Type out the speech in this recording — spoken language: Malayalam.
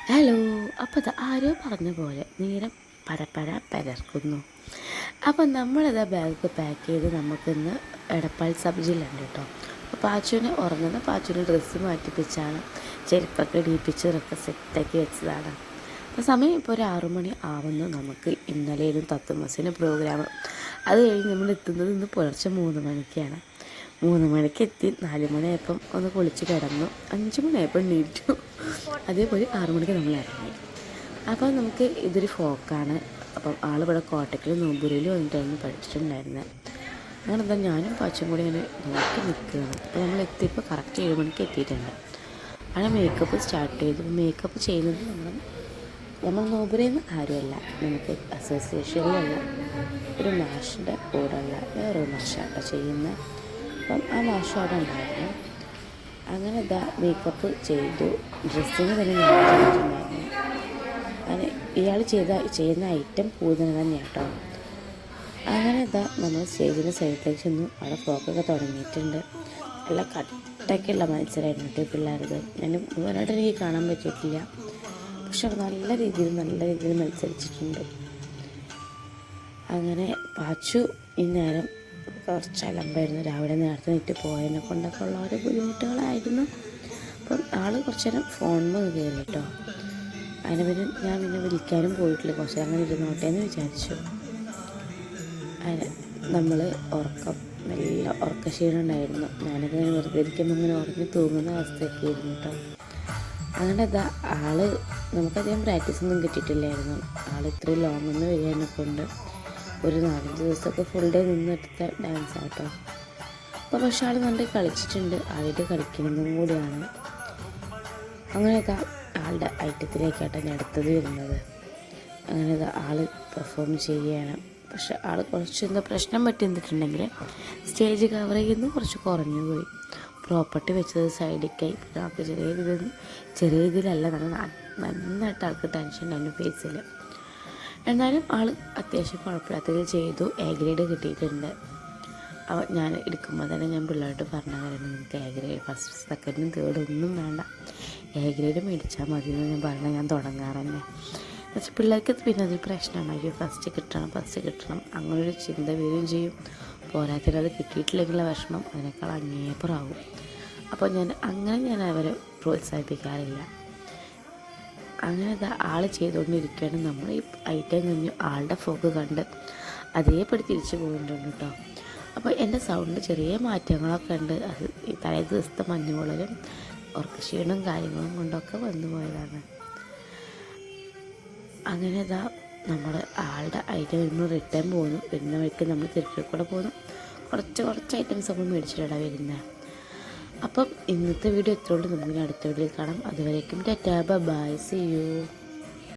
ഹലോ. അപ്പോൾ അത് ആരോ പറഞ്ഞ പോലെ നേരം പരപ്പര പരർക്കുന്നു. അപ്പം നമ്മളിതാ ബാഗ് പാക്ക് ചെയ്ത് നമുക്കിന്ന് എടപ്പാൾ സബ് ജില്ലയുണ്ട് കേട്ടോ. അപ്പോൾ പാച്ചുവിനെ ഉറങ്ങുന്ന പാച്ചുവിന് ഡ്രസ്സ് മാറ്റിപ്പിച്ചാണ്, ചെരുപ്പൊക്കെ ഇടിയിപ്പിച്ചതൊക്കെ സെറ്റാക്കി വെച്ചതാണ്. അപ്പോൾ സമയം ഇപ്പോൾ ഒരു 6 മണി ആവുന്നു. നമുക്ക് ഇന്നലെയും തത്വമസിന് പ്രോഗ്രാം. അത് കഴിഞ്ഞ് നമ്മൾ എത്തുന്നത് ഇന്ന് പുലർച്ചെ 3 മണിക്കാണ്. 3 മണിക്ക് എത്തി. 4 മണിയായപ്പം ഒന്ന് കുളിച്ച് കിടന്നു. 5 മണിയായപ്പോൾ എണീറ്റു. അതേപോലെ 6 മണിക്ക് നമ്മൾ ഇറങ്ങി. അപ്പോൾ നമുക്ക് ഇതൊരു ഫോക്കാണ്. അപ്പം ആളിവിടെ കോട്ടയ്ക്കൽ നോമ്പൂരിൽ വന്നിട്ടായിരുന്നു പഠിച്ചിട്ടുണ്ടായിരുന്നത്. അങ്ങനെ എന്താ ഞാനും പാച്ചും കൂടി ഇങ്ങനെ നോക്കി നിൽക്കുകയാണ്. അപ്പോൾ നമ്മൾ എത്തിയപ്പോൾ കറക്റ്റ് 7 മണിക്ക് എത്തിയിട്ടുണ്ട്. അങ്ങനെ മേക്കപ്പ് സ്റ്റാർട്ട് ചെയ്തു. മേക്കപ്പ് ചെയ്യുന്നത് നമ്മൾ നോമ്പൂരിൽ നിന്ന് ആരുമല്ല, നമുക്ക് അസോസിയേഷനിലുള്ള ഒരു മാഷിൻ്റെ കൂടെയുള്ള വേറൊരു മാഷാട്ടോ ചെയ്യുന്നത്. അപ്പം ആ മാഷ് അവിടെ ഉണ്ടായിരുന്നു. അങ്ങനെ ഇതാ മേക്കപ്പ് ചെയ്തു. ഡ്രസ്സിങ് തന്നെ ഞാൻ ചെയ്തിട്ടുണ്ടായിരുന്നു. അങ്ങനെ ഇയാൾ ചെയ്യുന്ന ഐറ്റം പൂതന തന്നെയാണ് കേട്ടോ. അങ്ങനെ ഇതാ നമ്മൾ സ്റ്റേജിൻ്റെ സൈഡിലേക്ക് ചെന്നു. അവിടെ ഫ്രോക്കൊക്കെ തുടങ്ങിയിട്ടുണ്ട്. നല്ല കട്ടൊക്കെയുള്ള മത്സരമായിരുന്നു കേട്ടോ പിള്ളേരത്. മുഴുവനായിട്ട് എനിക്ക് കാണാൻ പറ്റിയിട്ടില്ല, പക്ഷെ നല്ല രീതിയിൽ മത്സരിച്ചിട്ടുണ്ട്. അങ്ങനെ പാച്ചു ഈ നേരം കുറച്ച് അലമ്പായിരുന്നു. രാവിലെ നേരത്തെ നീറ്റ് പോയതിനെ കൊണ്ടൊക്കെ ഉള്ള ഓരോ ബുദ്ധിമുട്ടുകളായിരുന്നു. അപ്പം ആൾ കുറച്ച് നേരം ഫോണിൽ കയറി കേട്ടോ. അതിനെ ഞാൻ വിളിക്കാനും പോയിട്ടില്ല, കുറച്ച് അങ്ങനെ ഇരുന്നോട്ടെ എന്ന് വിചാരിച്ചു. അതിന് നമ്മൾ നല്ല ഉറക്കക്ഷീണം ഉണ്ടായിരുന്നു. ഞാനൊക്കെ ഇങ്ങനെ വെറുതെ ഇരിക്കുമ്പോൾ ഇങ്ങനെ ഉറങ്ങി തൂങ്ങുന്ന അവസ്ഥയൊക്കെ ആയിരുന്നു കേട്ടോ. അങ്ങനെ നമുക്കധികം പ്രാക്ടീസൊന്നും കിട്ടിയിട്ടില്ലായിരുന്നു. ഇത്രയും ലോങ് ഒന്ന് വരികയെ കൊണ്ട് ഒരു 4-5 ദിവസമൊക്കെ ഫുൾ ഡേ നിന്നെടുത്ത ഡാൻസ് ആട്ടോ. അപ്പോൾ പക്ഷേ നന്നായി കളിച്ചിട്ടുണ്ട്. ആദ്യമായിട്ട് കളിക്കുന്നതും കൂടിയാണ്. അങ്ങനെയൊക്കെ ആളുടെ ഐറ്റത്തിലേക്കാട്ടോ ഞാൻ അടുത്തത് വരുന്നത്. അങ്ങനെ പെർഫോം ചെയ്യുകയാണ്. പക്ഷെ കുറച്ച് പ്രശ്നം പറ്റി നിന്നിട്ടുണ്ടെങ്കിൽ സ്റ്റേജ് കവർ ചെയ്യുന്നത് കുറച്ച് കുറഞ്ഞു പോയി. പ്രോപ്പർട്ടി വെച്ചത് സൈഡിലേക്കായി. നമുക്ക് ചെറിയ രീതിയിലല്ല, നന്നായിട്ട് ആൾക്ക് ടെൻഷൻ ഉണ്ടായിരുന്നു ഫേസിൽ. എന്നാലും അത്യാവശ്യം കുഴപ്പമില്ലാത്തതിൽ ചെയ്തു. എ ഗ്രേഡ് കിട്ടിയിട്ടുണ്ട്. ഞാൻ എടുക്കുമ്പോൾ തന്നെ ഞാൻ പിള്ളേരോട് പറഞ്ഞ കാര്യം, നിങ്ങൾക്ക് എ ഗ്രേഡ് ഫസ്റ്റ് സെക്കൻഡും തേർഡും ഒന്നും വേണ്ട, എ ഗ്രേഡ് മേടിച്ചാൽ മതി എന്ന് ഞാൻ പറഞ്ഞാൽ ഞാൻ തുടങ്ങാറ് തന്നെ. പക്ഷേ പിള്ളേർക്ക് പിന്നെ അതൊരു പ്രശ്നമാണ്. ഫസ്റ്റ് കിട്ടണം അങ്ങനൊരു ചിന്ത വരികയും ചെയ്യും. പോരാത്തതിന് അത് കിട്ടിയിട്ടില്ലെങ്കിലുള്ള വിഷമം അതിനേക്കാൾ അങ്ങേപ്പുറമാവും. അപ്പോൾ ഞാൻ അവരെ പ്രോത്സാഹിപ്പിക്കാറില്ല. അങ്ങനെ ചെയ്തുകൊണ്ടിരിക്കുകയാണ്. നമ്മൾ ഈ ഐറ്റം കഴിഞ്ഞു ആളുടെ ഫോക്ക് കണ്ട് അതേപടി തിരിച്ചു പോകുന്നുണ്ട് കേട്ടോ. അപ്പോൾ എൻ്റെ സൗണ്ട് ചെറിയ മാറ്റങ്ങളൊക്കെ ഉണ്ട്. അത് ഈ തലേ ദിവസത്തെ മഞ്ഞുകൊള്ളലും ഉറക്കക്ഷീണവും കാര്യങ്ങളും കൊണ്ടൊക്കെ വന്നു പോയതാണ്. അങ്ങനെ നമ്മൾ ആളുടെ ഐറ്റം വരുമ്പോൾ റിട്ടേൺ പോകുന്നു. വരുന്ന വഴിക്ക് നമ്മൾ തിരിച്ചു കൂടെ പോകുന്നു. കുറച്ച് ഐറ്റംസ് നമ്മൾ മേടിച്ചിട്ടാണ് വരുന്നത്. അപ്പം ഇന്നത്തെ വീഡിയോ എത്രയുള്ളൂ. നമുക്ക് അടുത്ത വീഡിയോയിൽ കാണാം. അതുവരേക്കും ടാറ്റാ ബൈ, സീ യു.